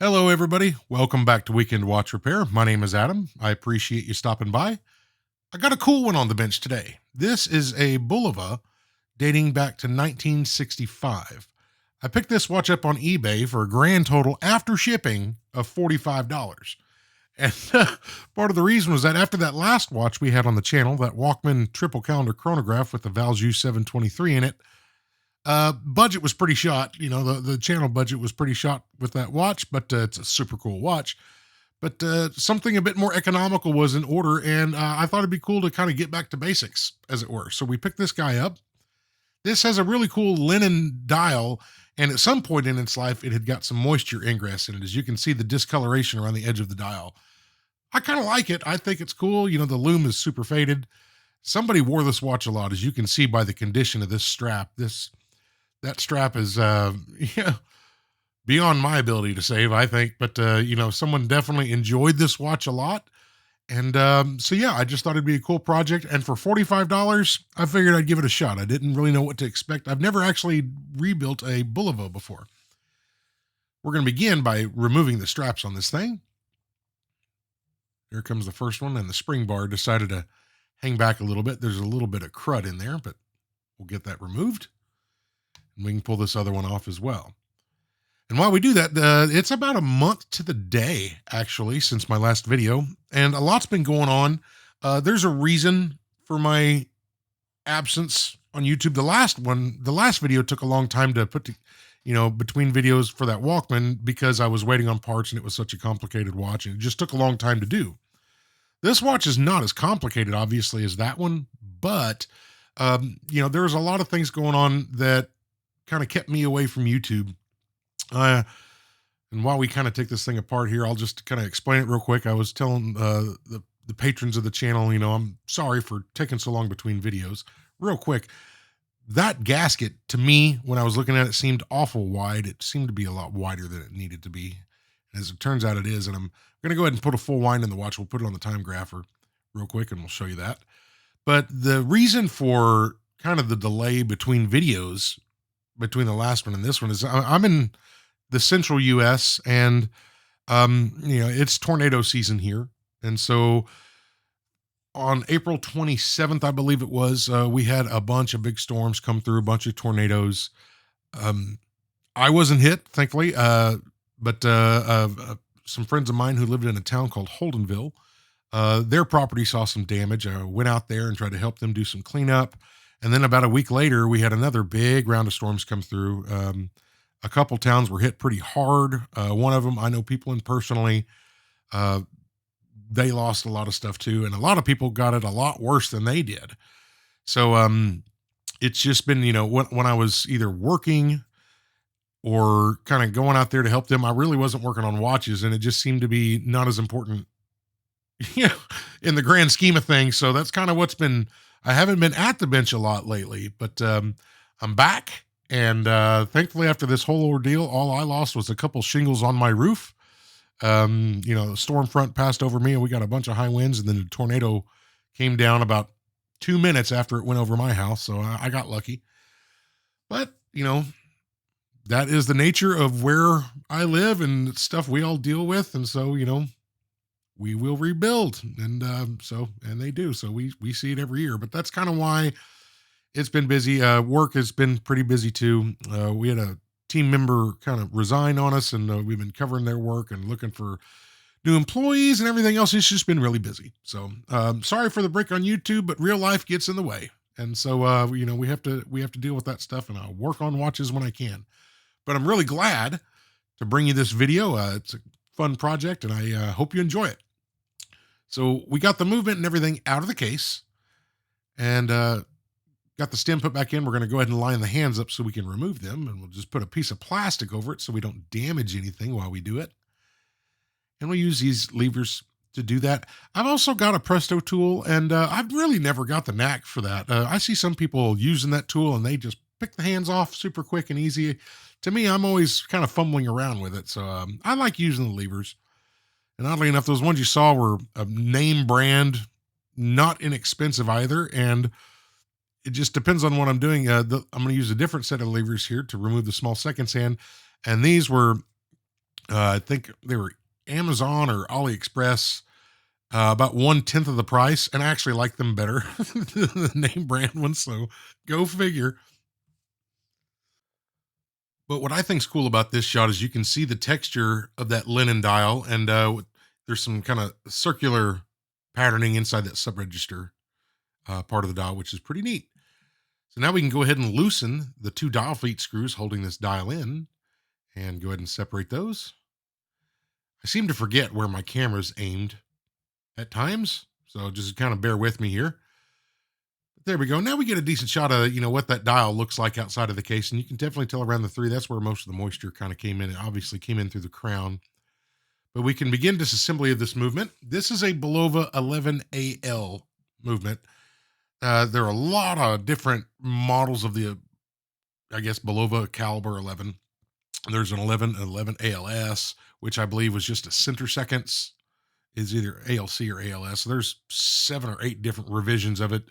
Hello, everybody. Welcome back to Weekend Watch Repair. My name is Adam. I appreciate you stopping by. I got a cool one on the bench today. This is a Bulova dating back to 1965. I picked this watch up on eBay for a grand total after shipping of $45. And part of the reason was that after that last watch we had on the channel, that Walkman triple calendar chronograph with the Valjoux 723 in it, budget was pretty shot. You know, the channel budget was pretty shot with that watch, but it's a super cool watch. But something a bit more economical was in order, and I thought it'd be cool to kind of get back to basics, as it were. So we picked this guy up. This has a really cool linen dial, and at some point in its life, it had got some moisture ingress in it. As you can see, the discoloration around the edge of the dial. I kind of like it. I think it's cool. You know, the loom is super faded. Somebody wore this watch a lot, as you can see by the condition of this strap. That strap is yeah, beyond my ability to save, I think. But you know, someone definitely enjoyed this watch a lot. And so yeah, I just thought it'd be a cool project. And for $45, I figured I'd give it a shot. I didn't really know what to expect. I've never actually rebuilt a Bulova before. We're going to begin by removing the straps on this thing. Here comes the first one, and the spring bar decided to hang back a little bit. There's a little bit of crud in there, but we'll get that removed. And we can pull this other one off as well. And while we do that, it's about a month to the day, actually, since my last video. And a lot's been going on. There's a reason for my absence on YouTube. The last video took a long time to put, between videos for that Walkman because I was waiting on parts and it was such a complicated watch. And it just took a long time to do. This watch is not as complicated, obviously, as that one. But, there's a lot of things going on that kind of kept me away from YouTube. And while we kind of take this thing apart here, I'll just kind of explain it real quick. I was telling the patrons of the channel, I'm sorry for taking so long between videos. Real quick, that gasket, to me, when I was looking at it, seemed awful wide. It seemed to be a lot wider than it needed to be. As it turns out, it is. And I'm going to go ahead and put a full wind in the watch. We'll put it on the time grapher real quick, and we'll show you that. But the reason for kind of the delay between videos, between the last one and this one, is I'm in the central US, and it's tornado season here. And so on April 27th, I believe it was, we had a bunch of big storms come through, a bunch of tornadoes. I wasn't hit, thankfully, but some friends of mine who lived in a town called Holdenville, their property saw some damage. I went out there and tried to help them do some cleanup. And then about a week later, we had another big round of storms come through. A couple towns were hit pretty hard. One of them, I know people in personally. They lost a lot of stuff too. And a lot of people got it a lot worse than they did. So it's just been, when I was either working or kind of going out there to help them, I really wasn't working on watches. And it just seemed to be not as important, in the grand scheme of things. So that's kind of what's been... I haven't been at the bench a lot lately, but I'm back. And thankfully, after this whole ordeal, all I lost was a couple shingles on my roof. The storm front passed over me, and we got a bunch of high winds, and then the tornado came down about 2 minutes after it went over my house, so I got lucky. But, that is the nature of where I live and stuff we all deal with, and so, we will rebuild. And and they do. So we see it every year, but that's kind of why it's been busy. Work has been pretty busy too. We had a team member kind of resign on us, and we've been covering their work and looking for new employees and everything else. It's just been really busy. So sorry for the break on YouTube, but real life gets in the way. And so, we have to deal with that stuff, and I'll work on watches when I can. But I'm really glad to bring you this video. It's a fun project, and I hope you enjoy it. So we got the movement and everything out of the case, and got the stem put back in. We're going to go ahead and line the hands up so we can remove them, and we'll just put a piece of plastic over it so we don't damage anything while we do it. And we'll use these levers to do that. I've also got a Presto tool, and I've really never got the knack for that. I see some people using that tool, and they just pick the hands off super quick and easy. To me, I'm always kind of fumbling around with it, so I like using the levers. And oddly enough, those ones you saw were a name brand, not inexpensive either. And it just depends on what I'm doing. I'm going to use a different set of levers here to remove the small seconds hand. And these were I think they were Amazon or AliExpress, about 1/10 of the price, and I actually like them better than the name brand ones. So go figure. But what I think's cool about this shot is you can see the texture of that linen dial, and there's some kind of circular patterning inside that subregister part of the dial, which is pretty neat. So now we can go ahead and loosen the two dial feet screws holding this dial in, and go ahead and separate those. I seem to forget where my camera's aimed at times, so just kind of bear with me here. There we go. Now we get a decent shot of, what that dial looks like outside of the case. And you can definitely tell around the three. That's where most of the moisture kind of came in. It obviously came in through the crown. But we can begin disassembly of this movement. This is a Bulova 11AL movement. There are a lot of different models of the, I guess, Bulova caliber 11. There's an 11 ALS, which I believe was just a center seconds, is either ALC or ALS. So there's 7 or 8 different revisions of it,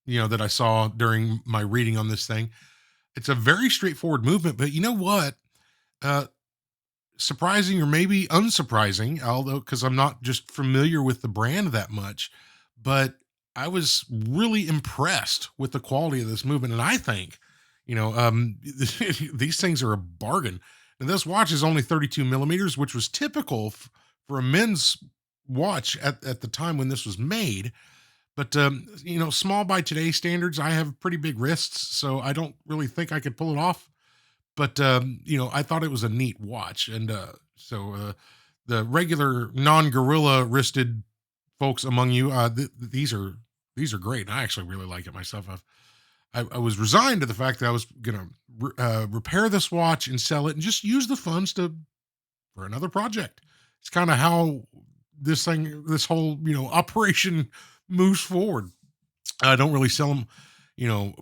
that I saw during my reading on this thing. It's a very straightforward movement, but you know what? Uh, Surprising or maybe unsurprising, although because I'm not just familiar with the brand that much, but I was really impressed with the quality of this movement. And I think, these things are a bargain. And this watch is only 32 millimeters, which was typical for a men's watch at the time when this was made. But small by today's standards, I have pretty big wrists, so I don't really think I could pull it off. But I thought it was a neat watch, and the regular non-gorilla wristed folks among you, these are great. I actually really like it myself. I was resigned to the fact that I was gonna repair this watch and sell it, and just use the funds for another project. It's kind of how this whole operation moves forward. I don't really sell them,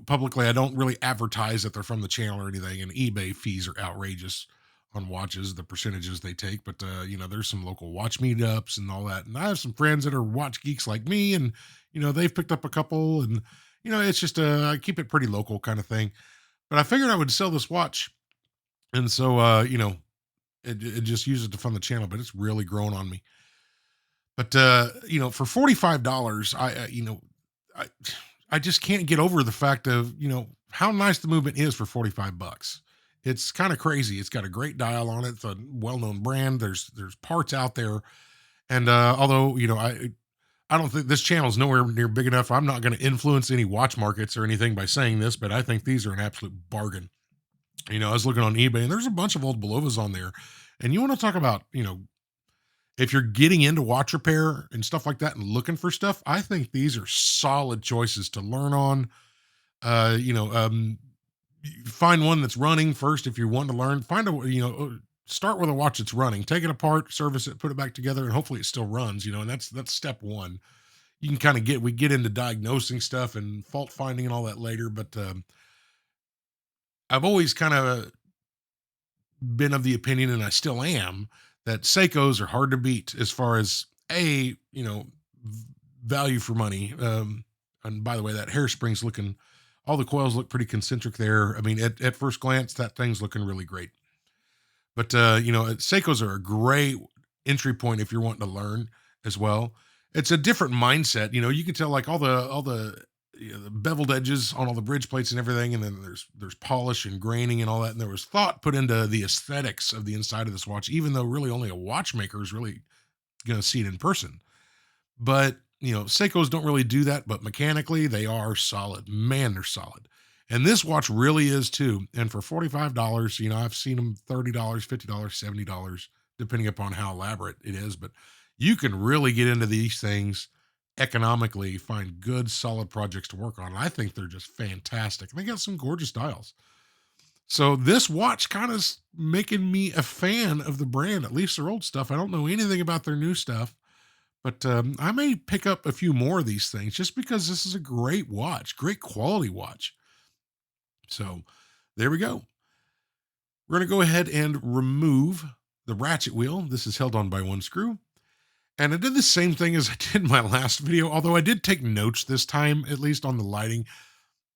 publicly. I don't really advertise that they're from the channel or anything. And eBay fees are outrageous on watches, the percentages they take. But there's some local watch meetups and all that. And I have some friends that are watch geeks like me, and they've picked up a couple, and it's just I keep it pretty local kind of thing. But I figured I would sell this watch, and so it just use it to fund the channel. But it's really grown on me. But for $45, I I just can't get over the fact of how nice the movement is for $45. It's kind of crazy. It's got a great dial on it. It's a well-known brand. There's parts out there, and although I don't think this channel is nowhere near big enough. I'm not going to influence any watch markets or anything by saying this, but I think these are an absolute bargain. I was looking on eBay, and there's a bunch of old Bulovas on there, and you want to talk about if you're getting into watch repair and stuff like that and looking for stuff, I think these are solid choices to learn on. Uh, you know, um, find one that's running first if you want to learn. Find start with a watch that's running. Take it apart, service it, put it back together, and hopefully it still runs. And that's step one. You can kind of get into diagnosing stuff and fault finding and all that later, but I've always kind of been of the opinion, and I still am, that Seikos are hard to beat as far as value for money. And by the way, that hairspring's looking, all the coils look pretty concentric there. I mean, at first glance, that thing's looking really great. But Seikos are a great entry point if you're wanting to learn as well. It's a different mindset. You can tell like all the beveled edges on all the bridge plates and everything, and then there's polish and graining and all that. And there was thought put into the aesthetics of the inside of this watch, even though really only a watchmaker is really going to see it in person. But Seikos don't really do that, but mechanically they are solid. Man, they're solid. And this watch really is too. And for $45, I've seen them $30, $50, $70, depending upon how elaborate it is. But you can really get into these things economically, find good, solid projects to work on. And I think they're just fantastic. And they got some gorgeous dials. So this watch kind of making me a fan of the brand, at least their old stuff. I don't know anything about their new stuff, but I may pick up a few more of these things just because this is a great watch, great quality watch. So there we go. We're going to go ahead and remove the ratchet wheel. This is held on by one screw. And I did the same thing as I did in my last video, although I did take notes this time, at least on the lighting.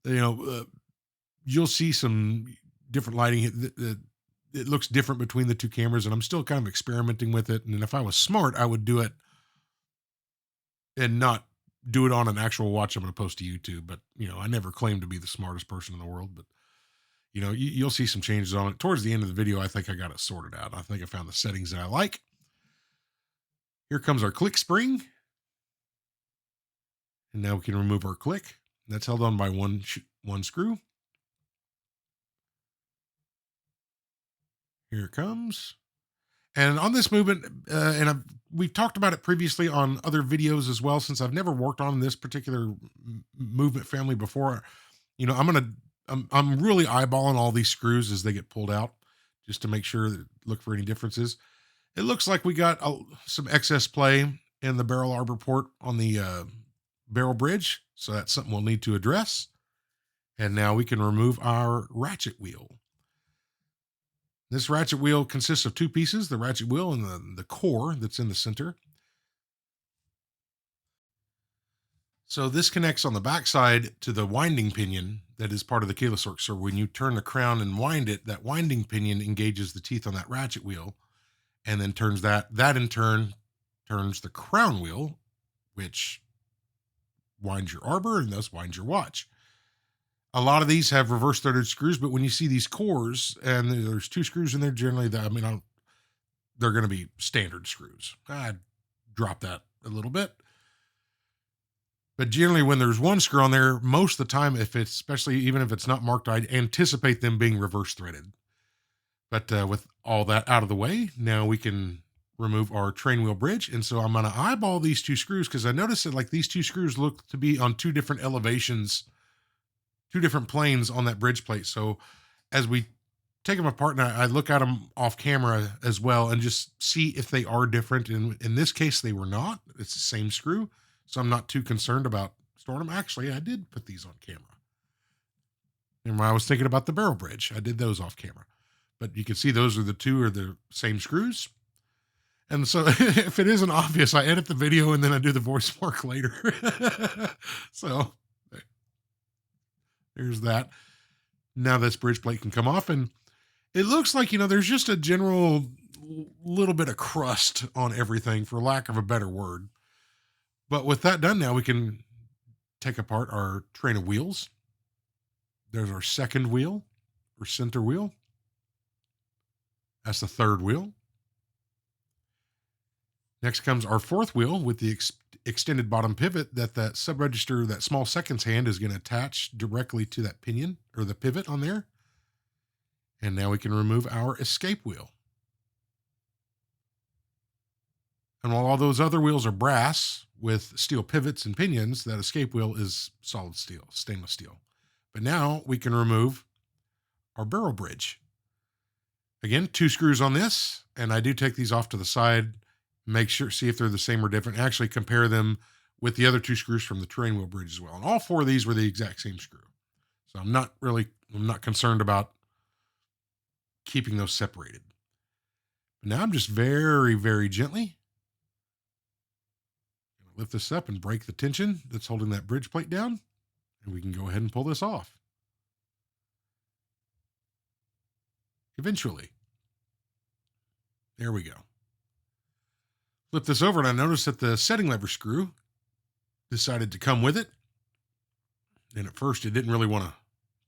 You'll see some different lighting. it looks different between the two cameras, and I'm still kind of experimenting with it. And if I was smart, I would do it and not do it on an actual watch I'm going to post to YouTube. But I never claim to be the smartest person in the world. But you'll see some changes on it towards the end of the video. I think I got it sorted out. I think I found the settings that I like. Here comes our click spring, and now we can remove our click. That's held on by one screw. Here it comes. And on this movement, we've talked about it previously on other videos as well, since I've never worked on this particular movement family before. I'm really eyeballing all these screws as they get pulled out, just to make sure that look for any differences. It looks like we got some excess play in the barrel arbor port on the barrel bridge, so that's something we'll need to address. And now we can remove our ratchet wheel. This ratchet wheel consists of two pieces, the ratchet wheel and the core that's in the center. So this connects on the backside to the winding pinion that is part of the keyless work. So when you turn the crown and wind it, that winding pinion engages the teeth on that ratchet wheel, and then turns that in turn turns the crown wheel, which winds your arbor and thus winds your watch. A lot of these have reverse threaded screws, but when you see these cores and there's two screws in there, generally they're going to be standard screws. I drop that a little bit. But generally when there's one screw on there, most of the time, especially even if it's not marked, I anticipate them being reverse threaded. But with all that out of the way, now we can remove our train wheel bridge. And so I'm going to eyeball these two screws, because I noticed that like these two screws look to be on two different elevations, two different planes on that bridge plate. So as we take them apart, and I look at them off camera as well and just see if they are different. And in this case, they were not. It's the same screw. So I'm not too concerned about storing them. Actually, I did put these on camera. And when I was thinking about the barrel bridge, I did those off camera. But you can see those are the same screws. And so if it isn't obvious, I edit the video and then I do the voice mark later. So there's that. Now this bridge plate can come off, and it looks like, there's just a general little bit of crust on everything, for lack of a better word. But with that done, now we can take apart our train of wheels. There's our second wheel, or center wheel. That's the third wheel. Next comes our fourth wheel with the extended bottom pivot that sub-register, that small seconds hand, is going to attach directly to that pinion or the pivot on there. And now we can remove our escape wheel. And while all those other wheels are brass with steel pivots and pinions, that escape wheel is solid steel, stainless steel. But now we can remove our barrel bridge. Again, two screws on this, and I do take these off to the side, see if they're the same or different, actually compare them with the other two screws from the train wheel bridge as well. And all four of these were the exact same screw. So I'm not concerned about keeping those separated. But now I'm just very, very gently going to lift this up and break the tension that's holding that bridge plate down. And we can go ahead and pull this off. Eventually. There we go. Flip this over, and I noticed that the setting lever screw decided to come with it. And at first it didn't really want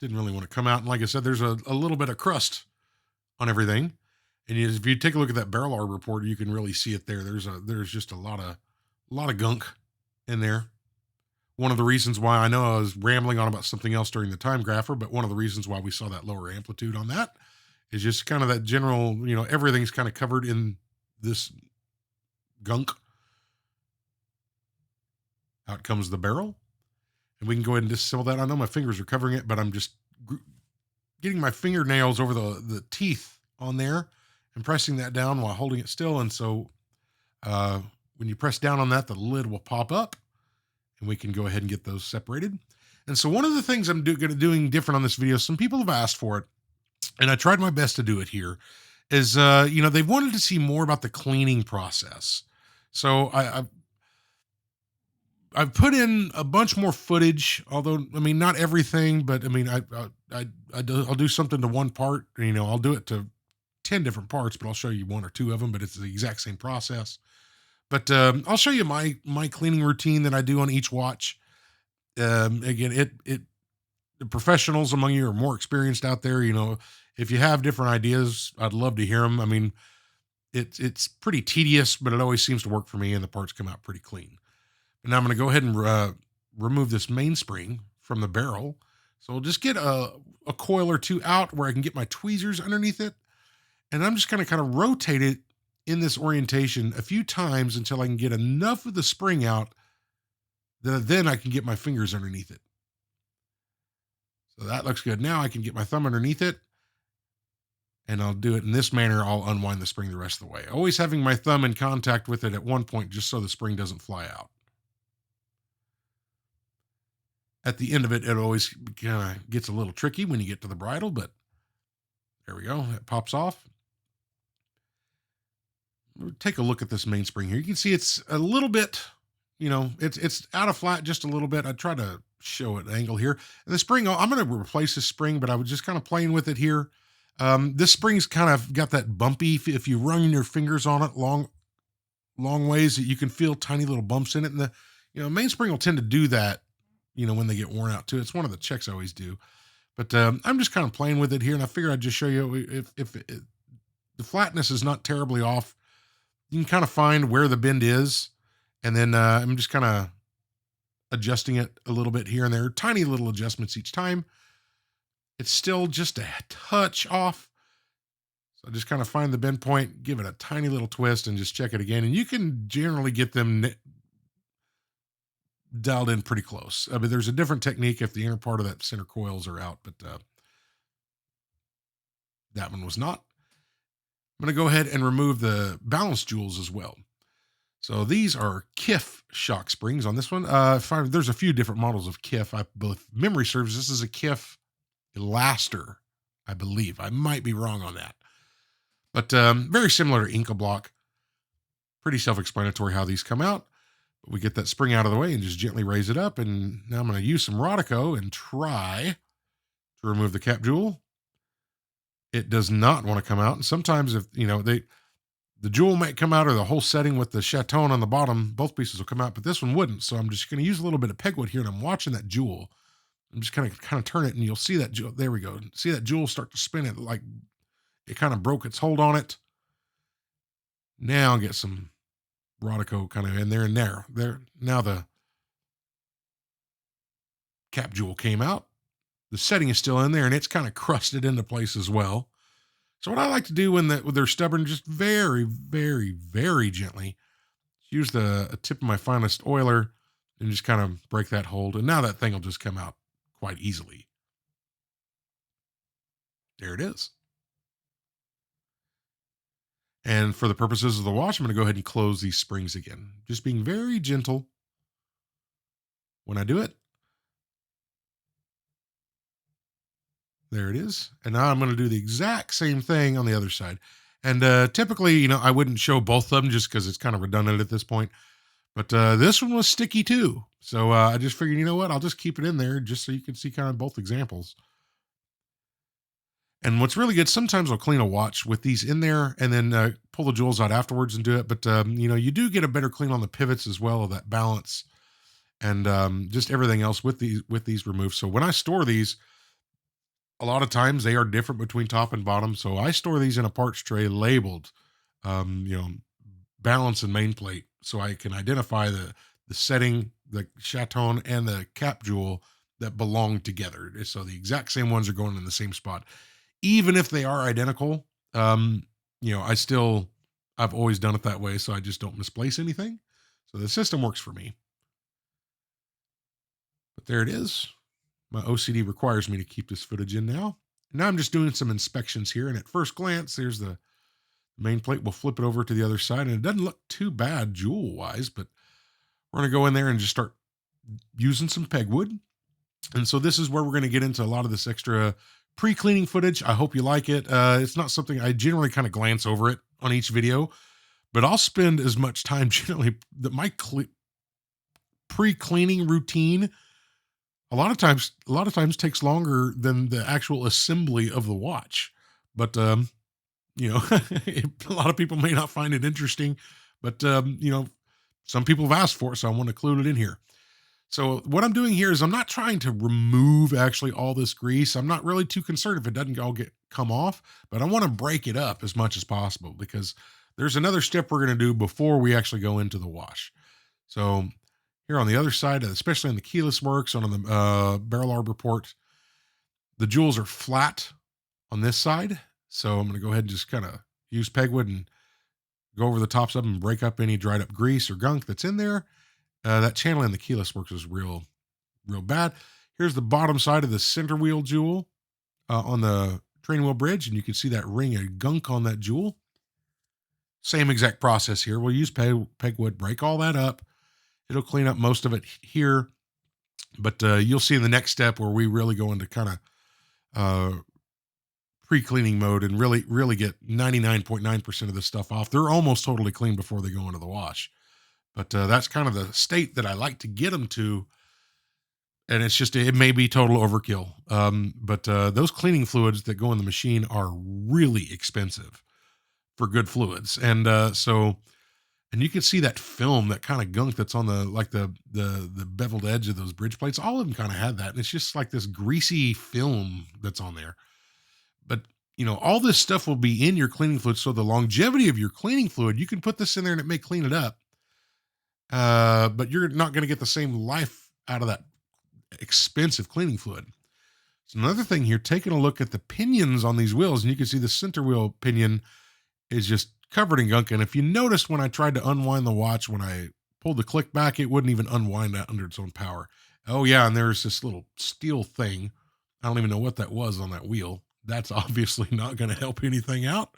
to come out. And like I said, there's a little bit of crust on everything. And if you take a look at that barrel arbor report, you can really see it there. There's just a lot of gunk in there. One of the reasons why, I know I was rambling on about something else during the time grapher, but one of the reasons why we saw that lower amplitude on that is just kind of that general, everything's kind of covered in this gunk. Out comes the barrel, and we can go ahead and disassemble that. I know my fingers are covering it, but I'm just getting my fingernails over the teeth on there and pressing that down while holding it still. And so when you press down on that, the lid will pop up, and we can go ahead and get those separated. And so one of the things I'm doing different on this video, some people have asked for it, and I tried my best to do it here, is, they've wanted to see more about the cleaning process. So I've put in a bunch more footage, although, not everything, but I'll do something to one part, I'll do it to 10 different parts, but I'll show you one or two of them, but it's the exact same process. But I'll show you my cleaning routine that I do on each watch. Again, the professionals among you are more experienced out there. If you have different ideas, I'd love to hear them. I mean, it's pretty tedious, but it always seems to work for me, and the parts come out pretty clean. And now I'm going to go ahead and remove this mainspring from the barrel. So I'll just get a coil or two out where I can get my tweezers underneath it. And I'm just going to kind of rotate it in this orientation a few times until I can get enough of the spring out that then I can get my fingers underneath it. So that looks good. Now I can get my thumb underneath it, and I'll do it in this manner. I'll unwind the spring the rest of the way, always having my thumb in contact with it at one point just so the spring doesn't fly out. At the end of it, it always kind of gets a little tricky when you get to the bridle, but there we go. It pops off. Take a look at this mainspring here. You can see it's a little bit, it's out of flat just a little bit. I try to show an angle here. And the spring, I'm going to replace this spring, but I was just kind of playing with it here. This spring's kind of got that bumpy, if you run your fingers on it long ways, that you can feel tiny little bumps in it. And the mainspring will tend to do that, when they get worn out too. It's one of the checks I always do. But I'm just kind of playing with it here, and I figure I'd just show you if the flatness is not terribly off. You can kind of find where the bend is, and then I'm just kind of adjusting it a little bit here and there, tiny little adjustments each time. It's still just a touch off. So I just kind of find the bend point, give it a tiny little twist, and just check it again. And you can generally get them dialed in pretty close. I mean, there's a different technique if the inner part of that center coils are out, but that one was not. I'm going to go ahead and remove the balance jewels as well. So these are KIF shock springs on this one. There's a few different models of KIF. If memory serves, this is a KIF Elaster, I believe. I might be wrong on that. But very similar to Inca Block. Pretty self-explanatory how these come out. But we get that spring out of the way and just gently raise it up. And now I'm going to use some Rodico and try to remove the cap jewel. It does not want to come out. And sometimes if, the jewel might come out, or the whole setting with the chaton on the bottom, both pieces will come out, but this one wouldn't. So I'm just going to use a little bit of pegwood here, and I'm watching that jewel. I'm just kind of turn it, and you'll see that jewel. There we go. See that jewel start to spin it, like it kind of broke its hold on it. Now I'll get some Rodico kind of in there and there. Now the cap jewel came out. The setting is still in there, and it's kind of crusted into place as well. So what I like to do when they're stubborn, just very, very, very gently, use a tip of my finest oiler and just kind of break that hold. And now that thing will just come out quite easily. There it is. And for the purposes of the watch, I'm going to go ahead and close these springs again. Just being very gentle when I do it. There it is. And now I'm going to do the exact same thing on the other side. And typically, I wouldn't show both of them just because it's kind of redundant at this point. But this one was sticky too. So I just figured, you know what? I'll just keep it in there just so you can see kind of both examples. And what's really good, sometimes I'll clean a watch with these in there and then pull the jewels out afterwards and do it. But, you do get a better clean on the pivots as well, of that balance and just everything else with these removed. So when I store these, a lot of times they are different between top and bottom. So I store these in a parts tray labeled, balance and main plate. So I can identify the setting, the chaton, and the cap jewel that belong together. So the exact same ones are going in the same spot. Even if they are identical, I've always done it that way. So I just don't misplace anything. So the system works for me. But there it is. My OCD requires me to keep this footage in now. Now I'm just doing some inspections here. And at first glance, there's the main plate. We'll flip it over to the other side. And it doesn't look too bad jewel-wise, but we're going to go in there and just start using some pegwood. And so this is where we're going to get into a lot of this extra pre-cleaning footage. I hope you like it. It's not something I generally kind of glance over it on each video, but I'll spend as much time generally that my pre-cleaning routine a lot of times takes longer than the actual assembly of the watch. But You know, a lot of people may not find it interesting, but some people have asked for it, so I want to include it in here. So what I'm doing here is I'm not trying to remove actually all this grease. I'm not really too concerned if it doesn't all get come off, but I want to break it up as much as possible because there's another step we're going to do before we actually go into the wash. So here on the other side, especially on the keyless works, on the barrel arbor port, the jewels are flat on this side. So I'm going to go ahead and just kind of use pegwood and go over the tops of them and break up any dried up grease or gunk that's in there. That channel in the keyless works is real bad. Here's the bottom side of the center wheel jewel on the train wheel bridge, and you can see that ring of gunk on that jewel. Same exact process here. We'll use pegwood, break all that up. It'll clean up most of it here, but you'll see in the next step where we really go into kind of pre-cleaning mode and really get 99.9% of this stuff off. They're almost totally clean before they go into the wash. But that's kind of the state that I like to get them to. And it's just, it may be total overkill. But those cleaning fluids that go in the machine are really expensive for good fluids. And and you can see that film, that kind of gunk that's on the beveled edge of those bridge plates. All of them kind of had that. And it's just like this greasy film that's on there. But all this stuff will be in your cleaning fluid. So the longevity of your cleaning fluid, you can put this in there and it may clean it up. But you're not going to get the same life out of that expensive cleaning fluid. So another thing here, taking a look at the pinions on these wheels, and you can see the center wheel pinion is just covered in gunk. And if you noticed when I tried to unwind the watch, when I pulled the click back, it wouldn't even unwind that under its own power. Oh yeah, and there's this little steel thing. I don't even know what that was on that wheel. That's obviously not going to help anything out.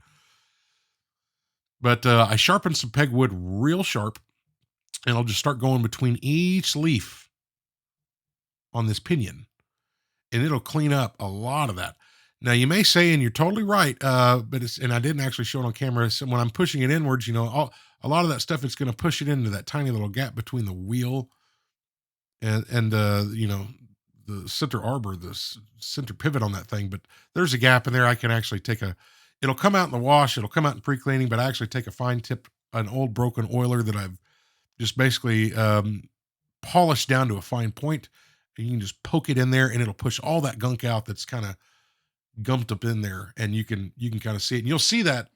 But I sharpened some pegwood real sharp. And I'll just start going between each leaf on this pinion, and it'll clean up a lot of that. Now you may say, and you're totally right, but and I didn't actually show it on camera. So when I'm pushing it inwards, a lot of that stuff, it's going to push it into that tiny little gap between the wheel and the center arbor, the center pivot on that thing. But there's a gap in there. I can actually it'll come out in the wash. It'll come out in pre-cleaning, but I actually take a fine tip, an old broken oiler that I've just basically polished down to a fine point, and you can just poke it in there and it'll push all that gunk out that's kind of gumped up in there, and you can kind of see it. And you'll see that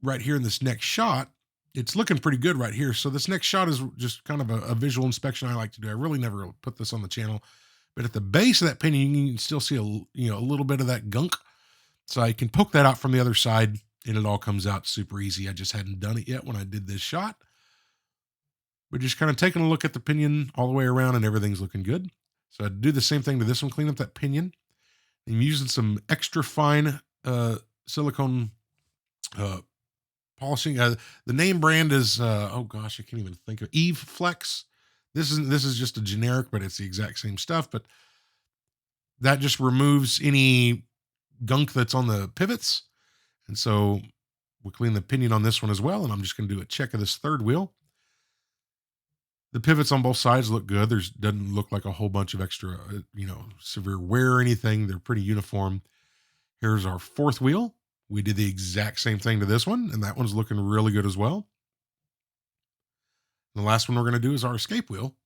right here in this next shot. It's looking pretty good right here. So this next shot is just kind of a visual inspection I like to do. I really never put this on the channel, but at the base of that pinion, you can still see a little bit of that gunk. So I can poke that out from the other side, and it all comes out super easy. I just hadn't done it yet when I did this shot. We're just kind of taking a look at the pinion all the way around, and everything's looking good. So I do the same thing to this one, clean up that pinion. I'm using some extra fine silicone polishing. The name brand is, oh gosh, I can't even think of Eve Flex. This is just a generic, but it's the exact same stuff. But that just removes any gunk that's on the pivots. And so we'll clean the pinion on this one as well. And I'm just going to do a check of this third wheel. The pivots on both sides look good. Doesn't look like a whole bunch of extra, severe wear or anything. They're pretty uniform. Here's our fourth wheel. We did the exact same thing to this one, and that one's looking really good as well. And the last one we're going to do is our escape wheel.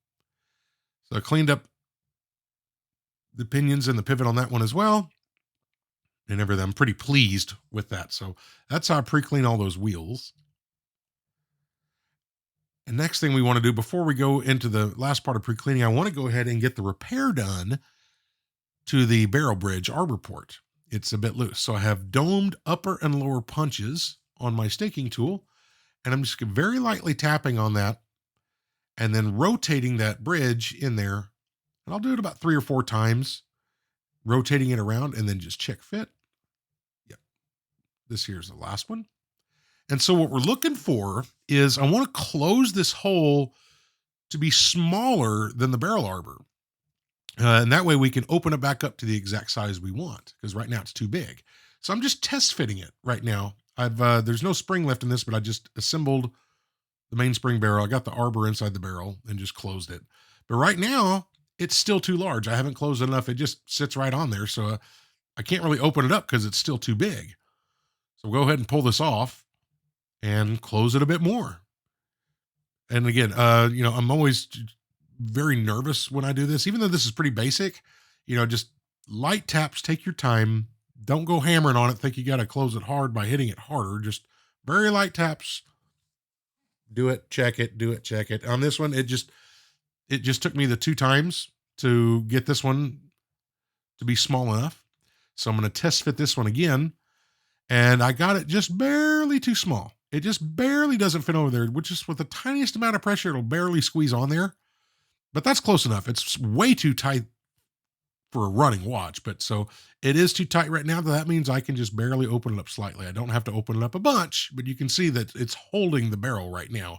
So I cleaned up the pinions and the pivot on that one as well, and everything. I'm pretty pleased with that. So that's how I pre-clean all those wheels. And next thing we want to do before we go into the last part of pre-cleaning, I want to go ahead and get the repair done to the barrel bridge arbor port. It's a bit loose. So I have domed upper and lower punches on my staking tool, and I'm just very lightly tapping on that and then rotating that bridge in there. And I'll do it about 3 or 4 times, rotating it around, and then just check fit. Yep. This here's the last one. And so what we're looking for is I want to close this hole to be smaller than the barrel arbor. And that way we can open it back up to the exact size we want, because right now it's too big. So I'm just test fitting it right now. There's no spring left in this, but I just assembled the main spring barrel. I got the arbor inside the barrel and just closed it. But right now it's still too large. I haven't closed it enough. It just sits right on there. So I can't really open it up because it's still too big. So we'll go ahead and pull this off and close it a bit more. And again, I'm always very nervous when I do this, even though this is pretty basic. Just light taps, take your time. Don't go hammering on it. Think you got to close it hard by hitting it harder. Just very light taps. Do it, check it, do it, check it. On this one, it just took me the 2 times to get this one to be small enough. So I'm going to test fit this one again. And I got it just barely too small. It just barely doesn't fit over there, which is with the tiniest amount of pressure, it'll barely squeeze on there. But that's close enough. It's way too tight for a running watch. But so it is too tight right now. That means I can just barely open it up slightly. I don't have to open it up a bunch, but you can see that it's holding the barrel right now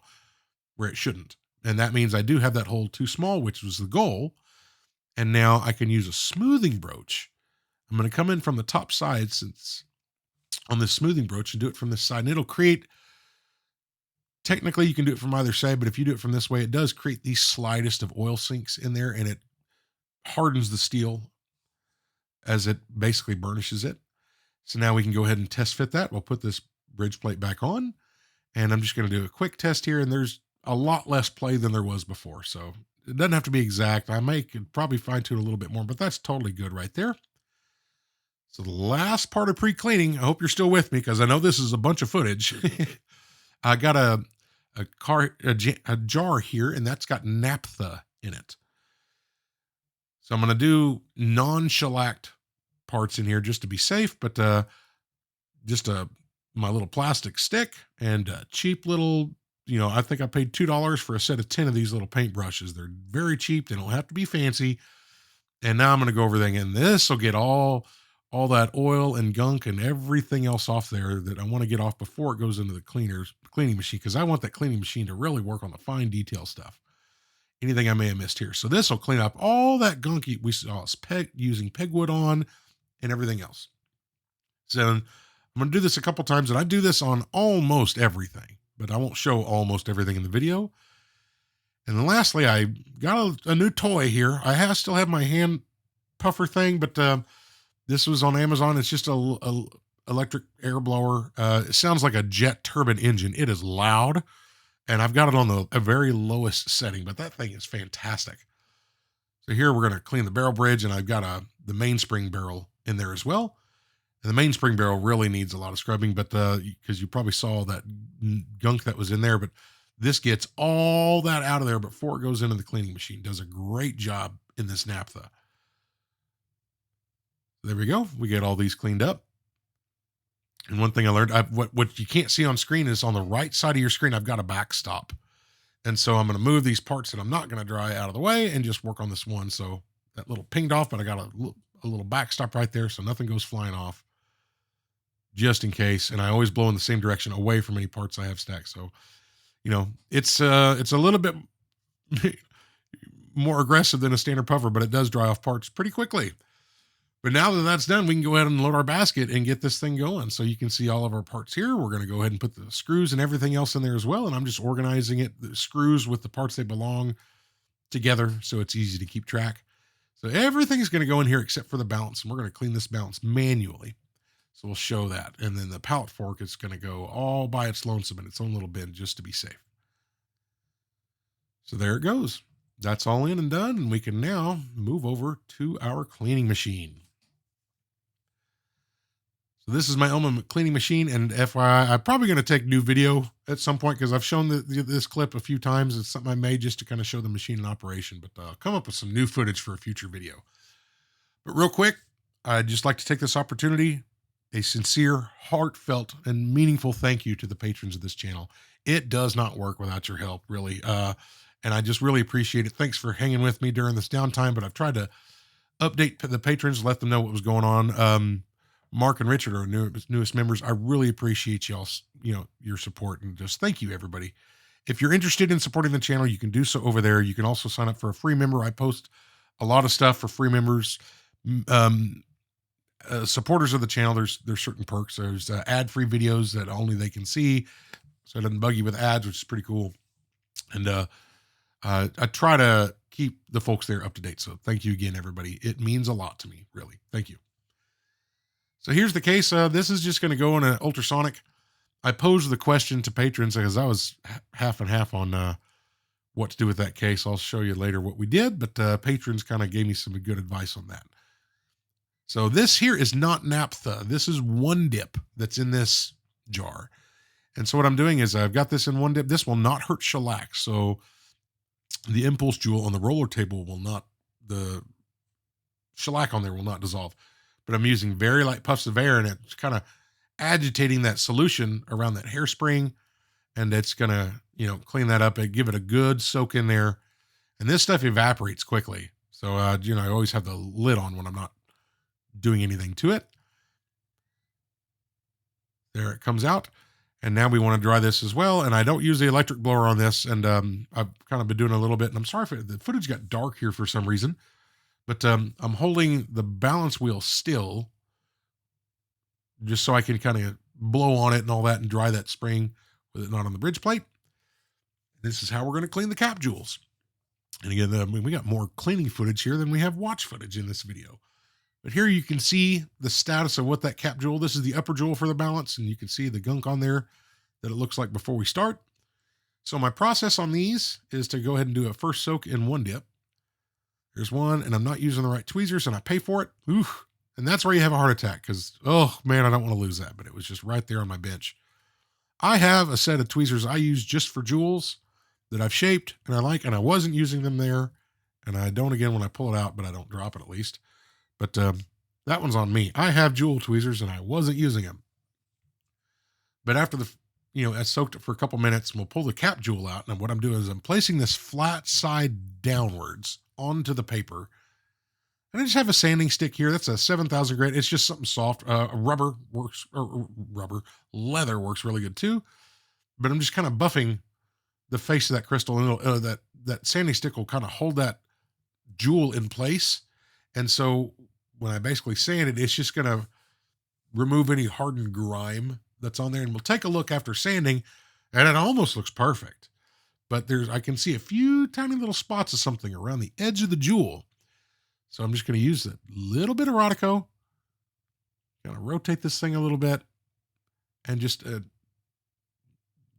where it shouldn't. And that means I do have that hole too small, which was the goal. And now I can use a smoothing broach. I'm going to come in from the top side since on this smoothing broach and do it from this side. And it'll create, technically you can do it from either side, but if you do it from this way, it does create the slightest of oil sinks in there, and it hardens the steel as it basically burnishes it. So now we can go ahead and test fit that. We'll put this bridge plate back on, and I'm just going to do a quick test here. And there's a lot less play than there was before. So it doesn't have to be exact. Could probably fine tune a little bit more, but that's totally good right there. So the last part of pre-cleaning, I hope you're still with me because I know this is a bunch of footage. I got a jar here, and that's got naphtha in it. So I'm going to do non-shellacked parts in here just to be safe, but my little plastic stick and a cheap little, I think I paid $2 for a set of 10 of these little paint brushes. They're very cheap. They don't have to be fancy. And now I'm going to go over there, and this will get all that oil and gunk and everything else off there that I want to get off before it goes into the cleaning machine, because I want that cleaning machine to really work on the fine detail stuff. Anything I may have missed here. So this will clean up all that gunk we saw us using pegwood on and everything else. So I'm going to do this a couple times, and I do this on almost everything, but I won't show almost everything in the video. And then lastly, I got a new toy here. I still have my hand puffer thing, but this was on Amazon. It's just a electric air blower. It sounds like a jet turbine engine. It is loud, and I've got it on a very lowest setting, but that thing is fantastic. So here we're going to clean the barrel bridge, and I've got the mainspring barrel in there as well. And the mainspring barrel really needs a lot of scrubbing, but because you probably saw that gunk that was in there, but this gets all that out of there before it goes into the cleaning machine. Does a great job in this naphtha. There we go. We get all these cleaned up. And one thing I learned, what you can't see on screen is on the right side of your screen, I've got a backstop. And so I'm going to move these parts that I'm not going to dry out of the way and just work on this one. So that little pinged off, but I got a little backstop right there, so nothing goes flying off, just in case. And I always blow in the same direction away from any parts I have stacked. So, it's a little bit more aggressive than a standard puffer, but it does dry off parts pretty quickly. But now that that's done, we can go ahead and load our basket and get this thing going. So you can see all of our parts here. We're going to go ahead and put the screws and everything else in there as well. And I'm just organizing it, the screws with the parts they belong together, so it's easy to keep track. So everything's going to go in here except for the balance. And we're going to clean this balance manually. So we'll show that. And then the pallet fork is going to go all by its lonesome in its own little bin just to be safe. So there it goes. That's all in and done. And we can now move over to our cleaning machine. So this is my Elma cleaning machine, and FYI, I'm probably going to take new video at some point because I've shown this clip a few times. It's something I made just to kind of show the machine in operation, but I'll come up with some new footage for a future video. But real quick, I'd just like to take this opportunity, a sincere, heartfelt, and meaningful thank you to the patrons of this channel. It does not work without your help, really. And I just really appreciate it. Thanks for hanging with me during this downtime, but I've tried to update the patrons, let them know what was going on. Mark and Richard are newest members. I really appreciate y'all's, your support, and just thank you, everybody. If you're interested in supporting the channel, you can do so over there. You can also sign up for a free member. I post a lot of stuff for free members. Supporters of the channel, there's certain perks. There's ad-free videos that only they can see, so it doesn't bug you with ads, which is pretty cool. And I try to keep the folks there up to date. So thank you again, everybody. It means a lot to me, really. Thank you. So here's the case. This is just going to go in an ultrasonic. I posed the question to patrons because I was half and half on what to do with that case. I'll show you later what we did, but patrons kind of gave me some good advice on that. So this here is not naphtha. This is one dip that's in this jar. And so what I'm doing is I've got this in one dip. This will not hurt shellac. So the impulse jewel on the roller table will not, the shellac on there will not dissolve. But I'm using very light puffs of air, and it's kind of agitating that solution around that hairspring, and it's going to, clean that up and give it a good soak in there. And this stuff evaporates quickly. So, I always have the lid on when I'm not doing anything to it. There it comes out. And now we want to dry this as well. And I don't use the electric blower on this. And I've kind of been doing a little bit. And I'm sorry if the footage got dark here for some reason. But I'm holding the balance wheel still just so I can kind of blow on it and all that and dry that spring with it not on the bridge plate. This is how we're going to clean the cap jewels. And again, we got more cleaning footage here than we have watch footage in this video. But here you can see the status of what that cap jewel, this is the upper jewel for the balance, and you can see the gunk on there that it looks like before we start. So my process on these is to go ahead and do a first soak in one dip. Here's one, and I'm not using the right tweezers, and I pay for it. Oof. And that's where you have a heart attack because, oh man, I don't want to lose that, but it was just right there on my bench. I have a set of tweezers I use just for jewels that I've shaped and I like, and I wasn't using them there, and I don't again when I pull it out, but I don't drop it at least. But that one's on me. I have jewel tweezers and I wasn't using them. But after I soaked it for a couple minutes, and we'll pull the cap jewel out. And what I'm doing is I'm placing this flat side downwards onto the paper. And I just have a sanding stick here. That's a 7000 grit. It's just something soft. Leather works really good too. But I'm just kind of buffing the face of that crystal, and that sanding stick will kind of hold that jewel in place. And so when I basically sand it, it's just going to remove any hardened grime that's on there. And we'll take a look after sanding, and it almost looks perfect. But I can see a few tiny little spots of something around the edge of the jewel. So I'm just going to use a little bit of Rodico, kind of rotate this thing a little bit, and just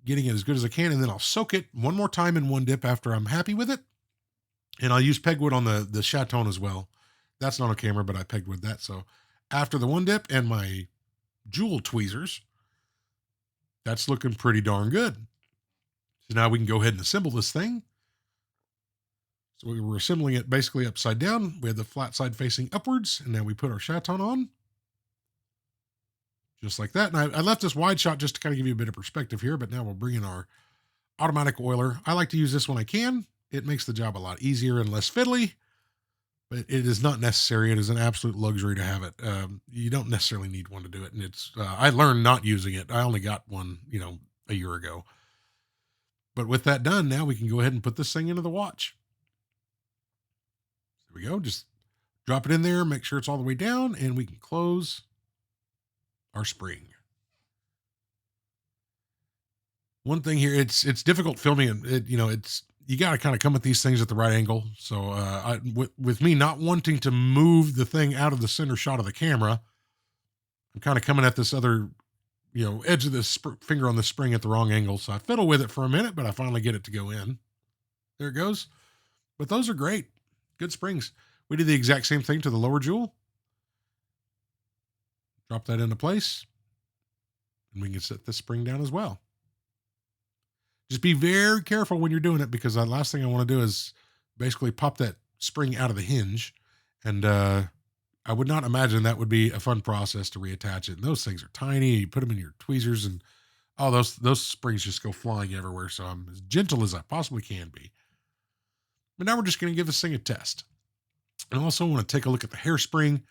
getting it as good as I can. And then I'll soak it one more time in one dip after I'm happy with it. And I'll use pegwood on the chaton as well. That's not on camera, but I pegged with that. So after the one dip and my jewel tweezers, that's looking pretty darn good. So now we can go ahead and assemble this thing. So we were assembling it basically upside down. We had the flat side facing upwards, and now we put our chaton on. Just like that. And I left this wide shot just to kind of give you a bit of perspective here, but now we'll bring in our automatic oiler. I like to use this when I can. It makes the job a lot easier and less fiddly. But it is not necessary. It is an absolute luxury to have it. You don't necessarily need one to do it. And I learned not using it. I only got one, a year ago. But with that done, now we can go ahead and put this thing into the watch. There we go. Just drop it in there, make sure it's all the way down, and we can close our spring. One thing here, it's difficult filming it. You got to kind of come at these things at the right angle. So with me not wanting to move the thing out of the center shot of the camera, I'm kind of coming at this other, edge of this finger on the spring at the wrong angle. So I fiddle with it for a minute, but I finally get it to go in. There it goes. But those are great. Good springs. We did the exact same thing to the lower jewel. Drop that into place. And we can set this spring down as well. Just be very careful when you're doing it, because the last thing I want to do is basically pop that spring out of the hinge. And I would not imagine that would be a fun process to reattach it. And those things are tiny. You put them in your tweezers, and those springs just go flying everywhere. So I'm as gentle as I possibly can be. But now we're just going to give this thing a test. And I also want to take a look at the hairspring,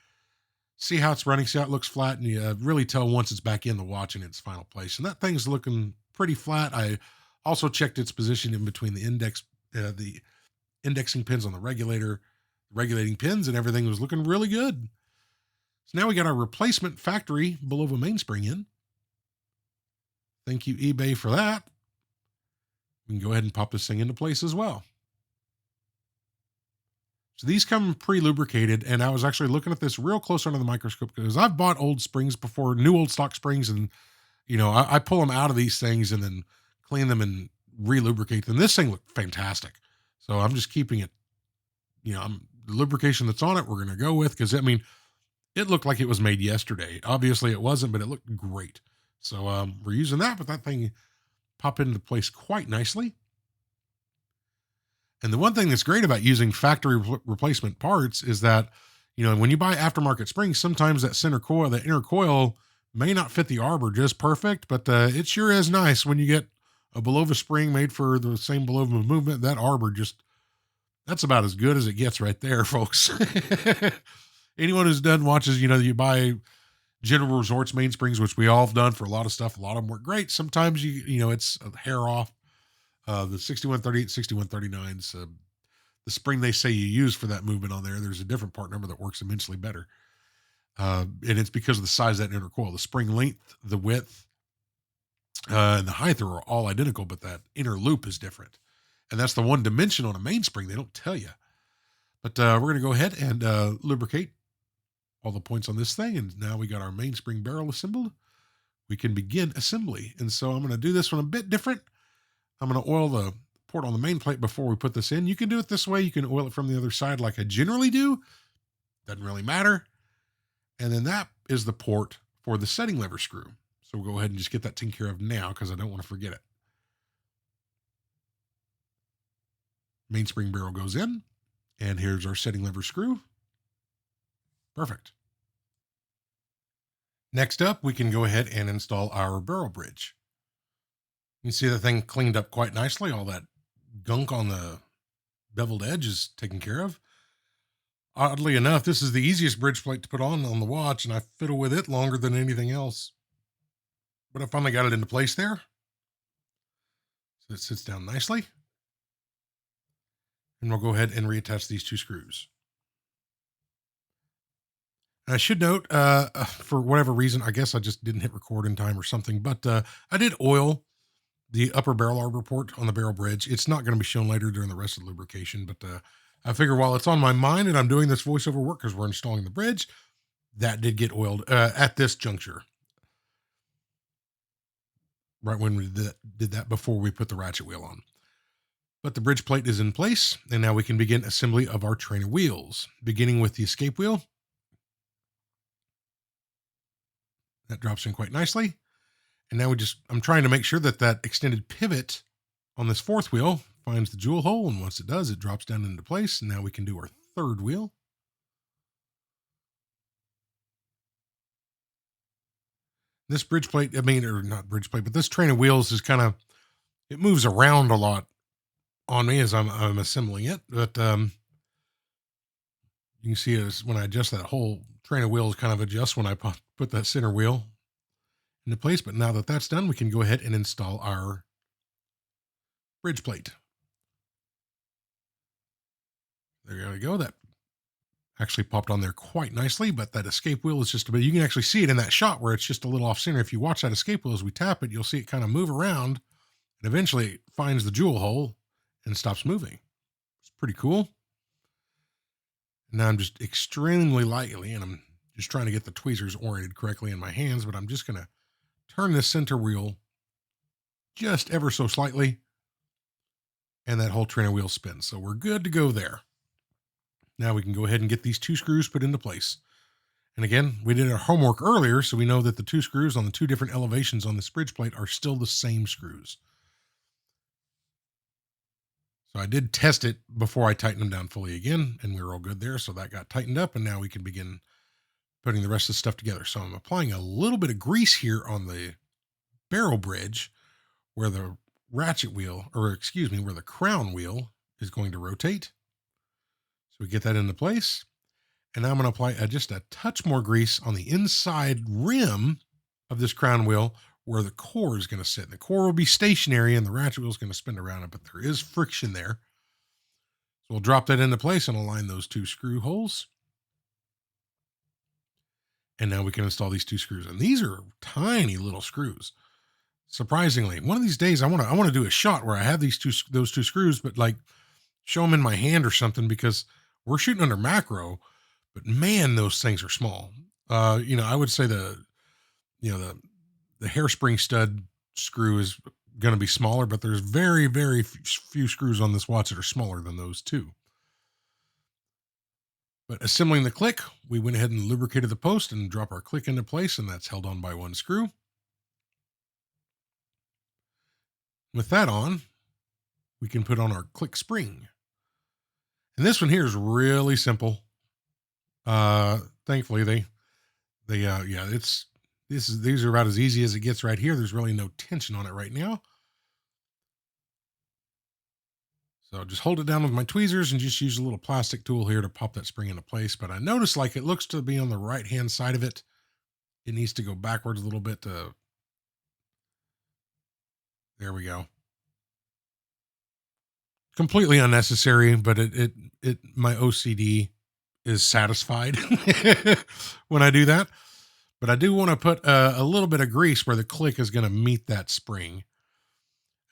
see how it's running, see how it looks flat, and you really tell once it's back in the watch in its final place. And that thing's looking pretty flat. I also checked its position in between the indexing pins on the regulating pins, and everything was looking really good. So now we got our replacement factory Bulova mainspring in. Thank you, eBay, for that. We can go ahead and pop this thing into place as well. So these come pre-lubricated, and I was actually looking at this real close under the microscope because I've bought old springs before, new old stock springs, and I pull them out of these things and then clean them and re-lubricate them. This thing looked fantastic, so I'm just keeping it. The lubrication that's on it, we're going to go with, because I mean, it looked like it was made yesterday. Obviously, it wasn't, but it looked great. So we're using that, but that thing popped into place quite nicely. And the one thing that's great about using factory replacement parts is that, when you buy aftermarket springs, sometimes that center coil, that inner coil may not fit the arbor just perfect, but it sure is nice when you get a Bulova spring made for the same Bulova movement. That arbor that's about as good as it gets right there, folks. Anyone who's done watches, you buy General Resorts mainsprings, which we all have done for a lot of stuff. A lot of them work great. Sometimes it's a hair off. The 6138, 6139s, the spring they say you use for that movement on there's a different part number that works immensely better. And it's because of the size of that inner coil. The spring length, the width, and the height are all identical, but that inner loop is different. And that's the one dimension on a mainspring they don't tell you. But we're going to go ahead and lubricate all the points on this thing. And now we got our mainspring barrel assembled. We can begin assembly. And so I'm going to do this one a bit different. I'm going to oil the port on the main plate before we put this in. You can do it this way. You can oil it from the other side like I generally do. Doesn't really matter. And then that is the port for the setting lever screw. So we'll go ahead and just get that taken care of now because I don't want to forget it. Mainspring barrel goes in. And here's our setting lever screw. Perfect. Next up, we can go ahead and install our barrel bridge. You can see the thing cleaned up quite nicely. All that gunk on the beveled edge is taken care of. Oddly enough, this is the easiest bridge plate to put on the watch, and I fiddle with it longer than anything else. But I finally got it into place there. So it sits down nicely. And we'll go ahead and reattach these two screws. And I should note, for whatever reason, I guess I just didn't hit record in time or something, but I did oil the upper barrel arbor port on the barrel bridge. It's not going to be shown later during the rest of the lubrication, but I figure while it's on my mind and I'm doing this voiceover work because we're installing the bridge, that did get oiled at this juncture. Right when we did that before we put the ratchet wheel on. But the bridge plate is in place, and now we can begin assembly of our trainer wheels, beginning with the escape wheel. That drops in quite nicely. And now I'm trying to make sure that extended pivot on this fourth wheel finds the jewel hole, and once it does, it drops down into place, and now we can do our third wheel. This bridge plate, or not bridge plate, but this trainer wheels is it moves around a lot on me as I'm assembling it, but you can see as when I adjust that whole trainer wheels kind of adjust when I put that center wheel into place. But now that that's done, we can go ahead and install our bridge plate. There we go. That actually popped on there quite nicely, but that escape wheel is just a bit, you can actually see it in that shot where it's just a little off center. If you watch that escape wheel, as we tap it, you'll see it kind of move around, and eventually it finds the jewel hole and stops moving. It's pretty cool. Now I'm just extremely lightly, and I'm just trying to get the tweezers oriented correctly in my hands, but I'm just going to turn this center wheel just ever so slightly, and that whole trainer wheel spins. So we're good to go there. Now we can go ahead and get these two screws put into place. And again, we did our homework earlier, so we know that the two screws on the two different elevations on this bridge plate are still the same screws. So I did test it before I tightened them down fully again, and we were all good there. So that got tightened up, and now we can begin putting the rest of the stuff together. So I'm applying a little bit of grease here on the barrel bridge where the ratchet wheel, where the crown wheel is going to rotate. So we get that into place. And now I'm going to apply just a touch more grease on the inside rim of this crown wheel where the core is going to sit. And the core will be stationary and the ratchet wheel is going to spin around it, but there is friction there. So we'll drop that into place and align those two screw holes. And now we can install these two screws. And these are tiny little screws. Surprisingly, one of these days I want to do a shot where I have those two screws, but like show them in my hand or something, because We're shooting under macro, but man, those things are small. I would say the hairspring stud screw is going to be smaller, but there's very, very few screws on this watch that are smaller than those too. But assembling the click, we went ahead and lubricated the post and drop our click into place, and that's held on by one screw. With that on, we can put on our click spring. And this one here is really simple. Thankfully these are about as easy as it gets right here. There's really no tension on it right now. So just hold it down with my tweezers and just use a little plastic tool here to pop that spring into place. But I notice like it looks to be on the right hand side of it. It needs to go backwards a little bit there we go. Completely unnecessary, but my OCD is satisfied when I do that. But I do want to put a little bit of grease where the click is going to meet that spring.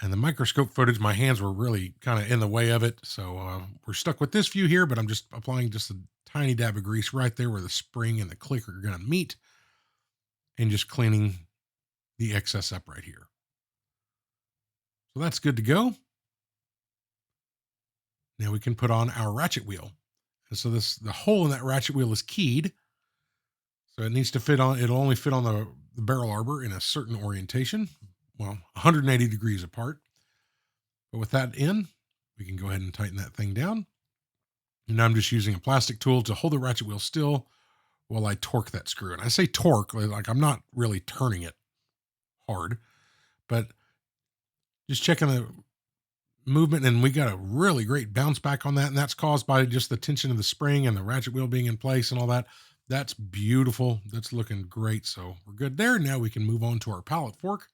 And the microscope footage, my hands were really kind of in the way of it. So we're stuck with this view here, but I'm just applying just a tiny dab of grease right there where the spring and the click are going to meet, and just cleaning the excess up right here. So that's good to go. Now we can put on our ratchet wheel. And so the hole in that ratchet wheel is keyed. So it needs to fit on, it'll only fit on the barrel arbor in a certain orientation. Well, 180 degrees apart. But with that in, we can go ahead and tighten that thing down. And now I'm just using a plastic tool to hold the ratchet wheel still while I torque that screw. And I say torque, like I'm not really turning it hard, but just checking the movement, and we got a really great bounce back on that. And that's caused by just the tension of the spring and the ratchet wheel being in place and all that. That's beautiful. That's looking great. So we're good there. Now we can move on to our pallet fork.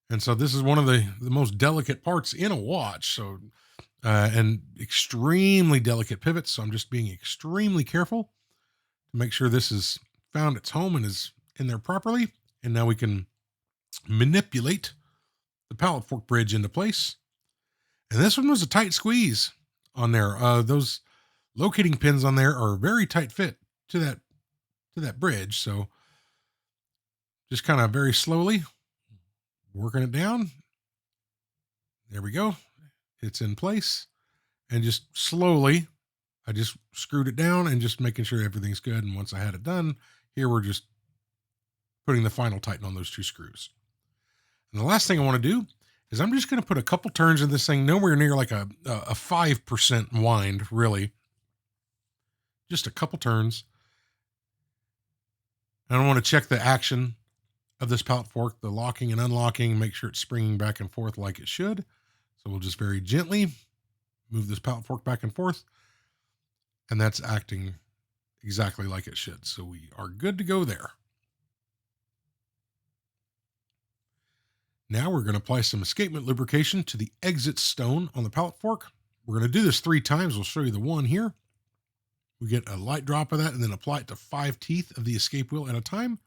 And so this is one of the most delicate parts in a watch. So, and extremely delicate pivots. So I'm just being extremely careful to make sure this has found its home and is in there properly. And now we can manipulate the pallet fork bridge into place. And this one was a tight squeeze on there. Those locating pins on there are a very tight fit to that bridge. So just kind of very slowly working it down. There we go. It's in place. And just slowly, I just screwed it down and just making sure everything's good. And once I had it done, here we're just putting the final tighten on those two screws. And the last thing I want to do is I'm just going to put a couple turns in this thing, nowhere near like a 5% wind, really. Just a couple turns. And I want to check the action of this pallet fork, the locking and unlocking, make sure it's springing back and forth like it should. So we'll just very gently move this pallet fork back and forth. And that's acting exactly like it should. So we are good to go there. Now we're going to apply some escapement lubrication to the exit stone on the pallet fork. We're going to do this 3 times. We'll show you the one here. We get a light drop of that and then apply it to 5 teeth of the escape wheel at a time.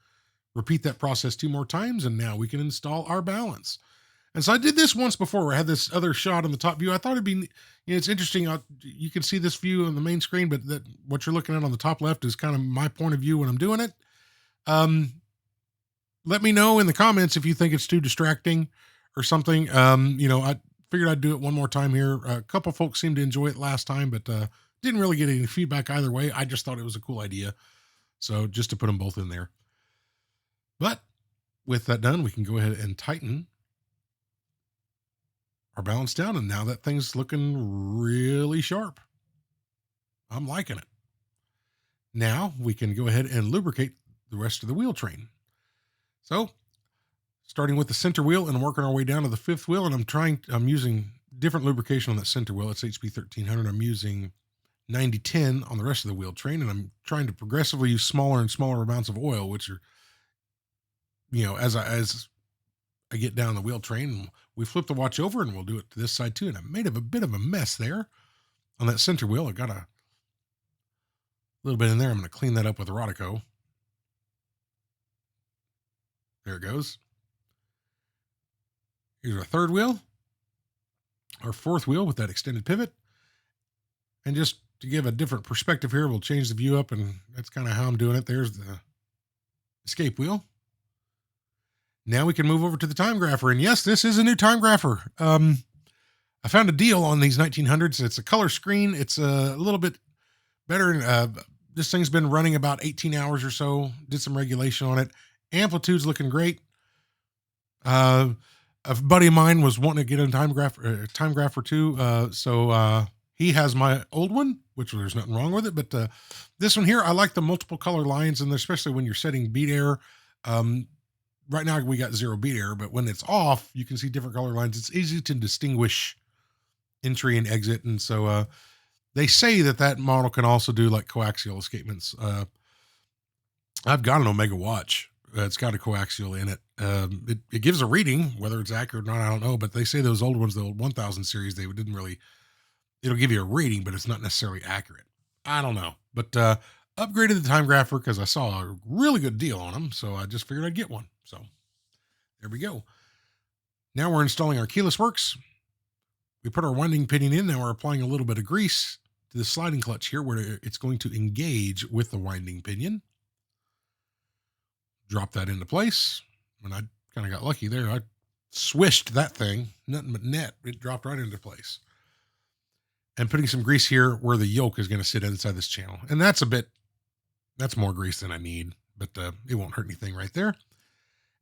Repeat that process 2 more times, and now we can install our balance. And so I did this once before where I had this other shot on the top view. I thought it'd be, it's interesting. You can see this view on the main screen, but what you're looking at on the top left is kind of my point of view when I'm doing it. Let me know in the comments if you think it's too distracting or something. I figured I'd do it one more time here. A couple folks seemed to enjoy it last time, but didn't really get any feedback either way. I just thought it was a cool idea. So just to put them both in there. But with that done, we can go ahead and tighten our balance down. And now that thing's looking really sharp. I'm liking it. Now we can go ahead and lubricate the rest of the wheel train. So starting with the center wheel and working our way down to the 5th wheel. And I'm using different lubrication on that center wheel. It's HP 1300. I'm using 9010 on the rest of the wheel train. And I'm trying to progressively use smaller and smaller amounts of oil, which are, as I get down the wheel train, we flip the watch over and we'll do it to this side too. And I made a bit of a mess there on that center wheel. I got a little bit in there. I'm going to clean that up with Rodico. There it goes. Here's our 3rd wheel, our 4th wheel with that extended pivot, and just to give a different perspective here, we'll change the view up, and that's kind of how I'm doing it. There's the escape wheel. Now we can move over to the time grapher. And yes, this is a new time grapher. I found a deal on these 1900s. It's a color screen. It's a little bit better. This thing's been running about 18 hours or so. Did some regulation on it. Amplitude's looking great. A buddy of mine was wanting to get a time grapher too. So he has my old one, which there's nothing wrong with it. But this one here, I like the multiple color lines, and especially when you're setting beat error. Right now we got 0 beat error, but when it's off, you can see different color lines. It's easy to distinguish entry and exit. And so they say that model can also do like coaxial escapements. I've got an Omega watch. It's got a coaxial in it. It gives a reading, whether it's accurate or not, I don't know. But they say those old ones, the old 1000 series, they didn't really, it'll give you a reading, but it's not necessarily accurate. I don't know. But upgraded the time grapher because I saw a really good deal on them. So I just figured I'd get one. So there we go. Now we're installing our keyless works. We put our winding pinion in. Now we're applying a little bit of grease to the sliding clutch here where it's going to engage with the winding pinion. Drop that into place. And I kind of got lucky there. I swished that thing, nothing but net. It dropped right into place. And putting some grease here where the yoke is going to sit inside this channel. And that's more grease than I need, but it won't hurt anything right there.